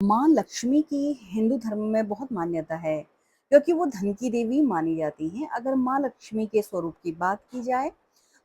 माँ लक्ष्मी की हिंदू धर्म में बहुत मान्यता है, क्योंकि वो धन की देवी मानी जाती हैं। अगर माँ लक्ष्मी के स्वरूप की बात की जाए,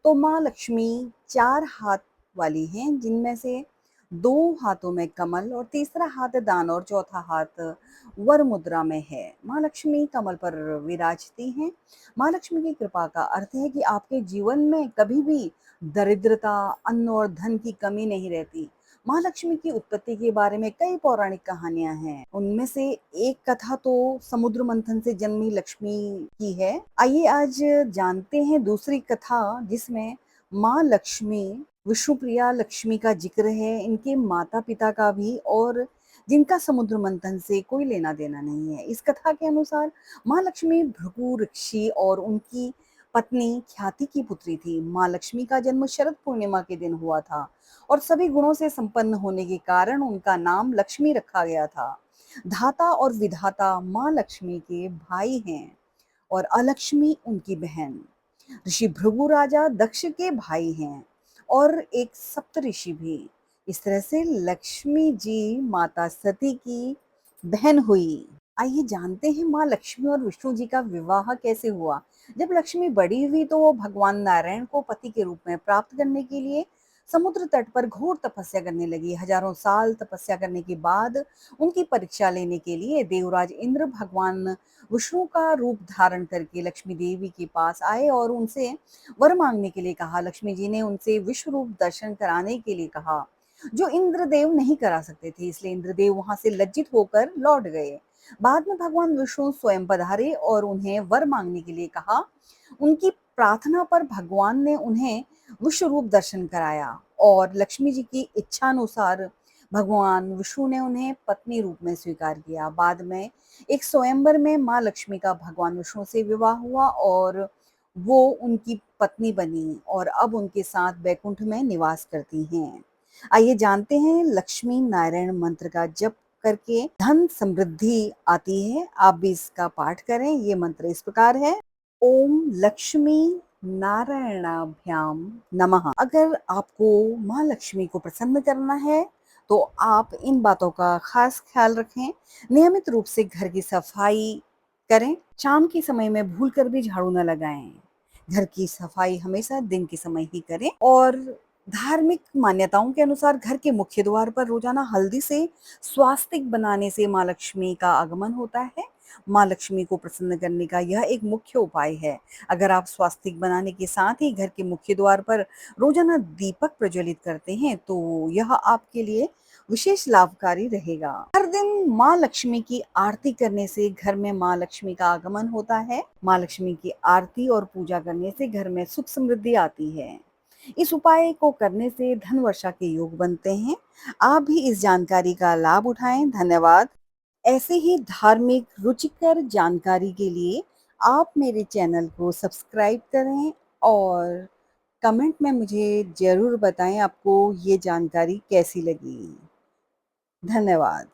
तो माँ लक्ष्मी 4 हाथ वाली हैं, जिनमें से 2 हाथों में कमल और तीसरा हाथ दान और चौथा हाथ वर मुद्रा में है। माँ लक्ष्मी कमल पर विराजती हैं। माँ लक्ष्मी की कृपा का अर्थ है कि आपके जीवन में कभी भी दरिद्रता, अन्न और धन की कमी नहीं रहती। माँ लक्ष्मी की उत्पत्ति के बारे में कई पौराणिक कहानियां हैं। उनमें से एक कथा तो समुद्र मंथन से जन्मी लक्ष्मी की है। आइए आज जानते हैं दूसरी कथा, जिसमें माँ लक्ष्मी विष्णुप्रिया लक्ष्मी का जिक्र है, इनके माता पिता का भी, और जिनका समुद्र मंथन से कोई लेना देना नहीं है। इस कथा के अनुसार माँ लक्ष्मी भृगु ऋषि और उनकी पत्नी ख्याति की पुत्री थी। माँ लक्ष्मी का जन्म शरद पूर्णिमा के दिन हुआ था और सभी गुणों से संपन्न होने के कारण उनका नाम लक्ष्मी रखा गया था। धाता और विधाता माँ लक्ष्मी के भाई हैं और अलक्ष्मी उनकी बहन। ऋषि भृगु राजा दक्ष के भाई हैं और एक सप्तऋषि भी। इस तरह से लक्ष्मी जी माता सती की बहन हुई। आइए जानते हैं माँ लक्ष्मी और विष्णु जी का विवाह कैसे हुआ। जब लक्ष्मी बड़ी हुई तो वो भगवान नारायण को पति के रूप में प्राप्त करने के लिए समुद्र तट पर घोर तपस्या करने लगी। हजारों साल तपस्या करने के बाद उनकी परीक्षा लेने के लिए देवराज इंद्र भगवान विष्णु का रूप धारण करके लक्ष्मी देवी के पास आए और उनसे वर मांगने के लिए कहा। लक्ष्मी जी ने उनसे विश्व रूप दर्शन कराने के लिए कहा, जो इंद्रदेव नहीं करा सकते थे, इसलिए इंद्रदेव वहां से लज्जित होकर लौट गए। बाद में भगवान विष्णु स्वयं पधारे और उन्हें वर मांगने के लिए कहा। उनकी प्रार्थना पर भगवान ने उन्हें विश्व रूप दर्शन कराया और लक्ष्मी जी की इच्छा अनुसार भगवान विष्णु ने उन्हें पत्नी रूप में स्वीकार किया। बाद में एक स्वयंवर में माँ लक्ष्मी का भगवान विष्णु से विवाह हुआ और वो उनकी पत्नी बनी और अब उनके साथ बैकुंठ में निवास करती हैं। आइए जानते हैं लक्ष्मी नारायण मंत्र का जप करके धन समृद्धि आती है। आप भी इसका पाठ करें। ये मंत्र इस प्रकार है: ओम लक्ष्मी नारायणाभ्याम नमः। अगर आपको माँ लक्ष्मी को प्रसन्न करना है तो आप इन बातों का खास ख्याल रखें। नियमित रूप से घर की सफाई करें। शाम के समय में भूल कर भी झाड़ू न लगाएं। घर की सफाई हमेशा दिन के समय ही करें। और धार्मिक मान्यताओं के अनुसार घर के मुख्य द्वार पर रोजाना हल्दी से स्वास्तिक बनाने से माँ लक्ष्मी का आगमन होता है। माँ लक्ष्मी को प्रसन्न करने का यह एक मुख्य उपाय है। अगर आप स्वास्तिक बनाने के साथ ही घर के मुख्य द्वार पर रोजाना दीपक प्रज्वलित करते हैं तो यह आपके लिए विशेष लाभकारी रहेगा। हर दिन माँ लक्ष्मी की आरती करने से घर में माँ लक्ष्मी का आगमन होता है। माँ लक्ष्मी की आरती और पूजा करने से घर में सुख समृद्धि आती है। इस उपाय को करने से धन वर्षा के योग बनते हैं। आप भी इस जानकारी का लाभ उठाएं। धन्यवाद। ऐसे ही धार्मिक रुचिकर जानकारी के लिए आप मेरे चैनल को सब्सक्राइब करें और कमेंट में मुझे ज़रूर बताएं आपको ये जानकारी कैसी लगी। धन्यवाद।